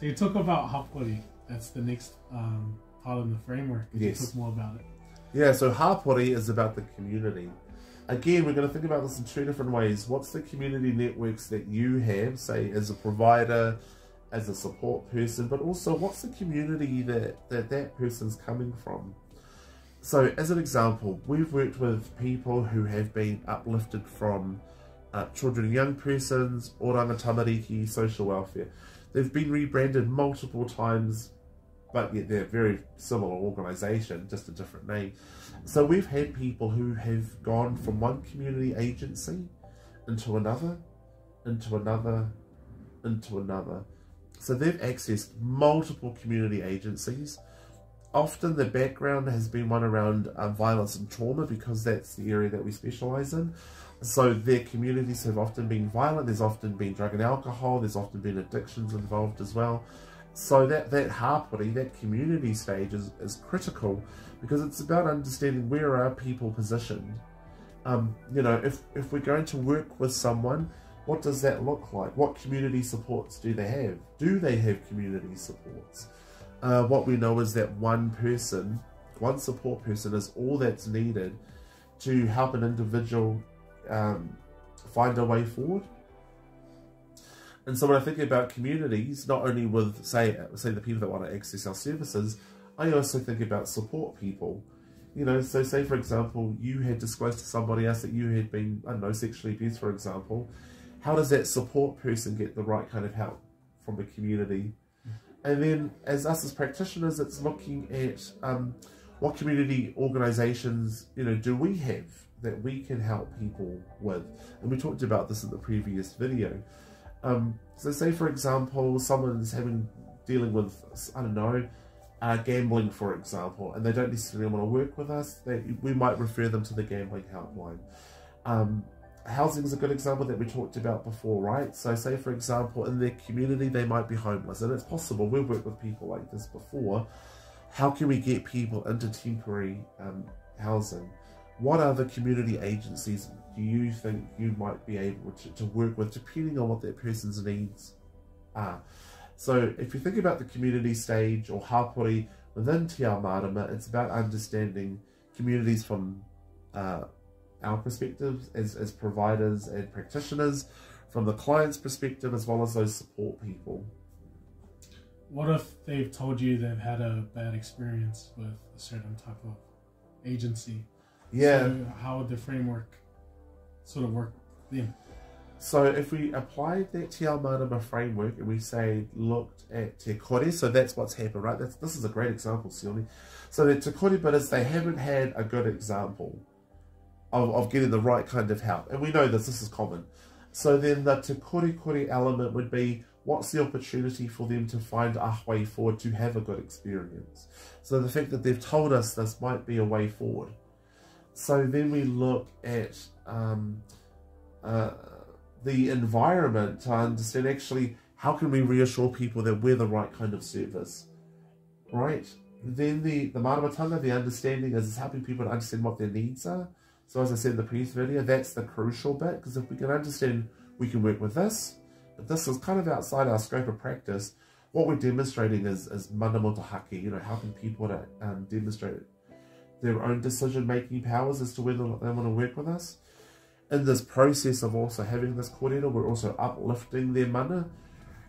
So you talk about Hapori. That's the next part of the framework. Can you talk more about it? Yeah, so Hapori is about the community. Again, we're going to think about this in two different ways. What's the community networks that you have, say, as a provider, as a support person, but also what's the community that person's coming from? So, as an example, we've worked with people who have been uplifted from children and young persons, oranga tamariki, social welfare. They've been rebranded multiple times, but yet they're a very similar organisation, just a different name. So we've had people who have gone from one community agency into another, into another, into another. So they've accessed multiple community agencies. Often the background has been one around violence and trauma, because that's the area that we specialise in. So their communities have often been violent, there's often been drug and alcohol, there's often been addictions involved as well. So that hapori, that community stage is critical, because it's about understanding where are people positioned. You know, if we're going to work with someone, what does that look like? What community supports do they have? Do they have community supports? What we know is that one person, one support person is all that's needed to help an individual find a way forward. And so when I think about communities, not only with, say the people that want to access our services, I also think about support people. You know, so say for example, you had disclosed to somebody else that you had been, I don't know, sexually abused, for example. How does that support person get the right kind of help from the community? And then as us as practitioners, it's looking at what community organisations, you know, do we have that we can help people with? And we talked about this in the previous video. So say for example, someone's dealing with, I don't know, gambling, for example, and they don't necessarily want to work with us, we might refer them to the gambling helpline. Housing is a good example that we talked about before, right? So say for example, in their community, they might be homeless, and it's possible, we've worked with people like this before. How can we get people into temporary housing? What other community agencies do you think you might be able to work with, depending on what that person's needs are? So if you think about the community stage or hapori within Te Ao Marama, it's about understanding communities from our perspectives as providers and practitioners, from the client's perspective, as well as those support people. What if they've told you they've had a bad experience with a certain type of agency? Yeah. So how would the framework sort of work then? So if we applied that Te Ao Marama framework and we say looked at te kore, so that's what's happened, right? This is a great example, Sione. So the te kore bit is they haven't had a good example of getting the right kind of help. And we know this is common. So then the te kore element would be, what's the opportunity for them to find a way forward to have a good experience? So the fact that they've told us this might be a way forward. So then we look at the environment to understand actually how can we reassure people that we're the right kind of service, right? Then the maramatanga, the understanding is helping people to understand what their needs are. So as I said in the previous video, that's the crucial bit, because if we can understand we can work with this, but this is kind of outside our scope of practice, what we're demonstrating is mana motohake, you know, helping people to demonstrate their own decision-making powers as to whether or not they want to work with us. In this process of also having this kōrero, we're also uplifting their mana,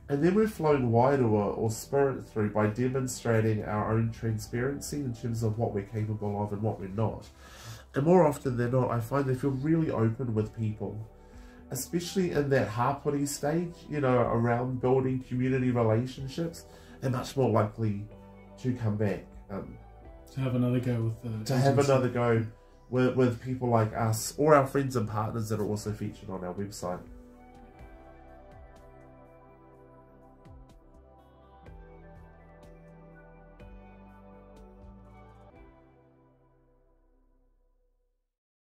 and then we're flowing wairua or spirit through by demonstrating our own transparency in terms of what we're capable of and what we're not. And more often than not, I find they feel really open with people, especially in that hapori stage, you know, around building community relationships, and much more likely to come back. To have another go with people like us, or our friends and partners that are also featured on our website.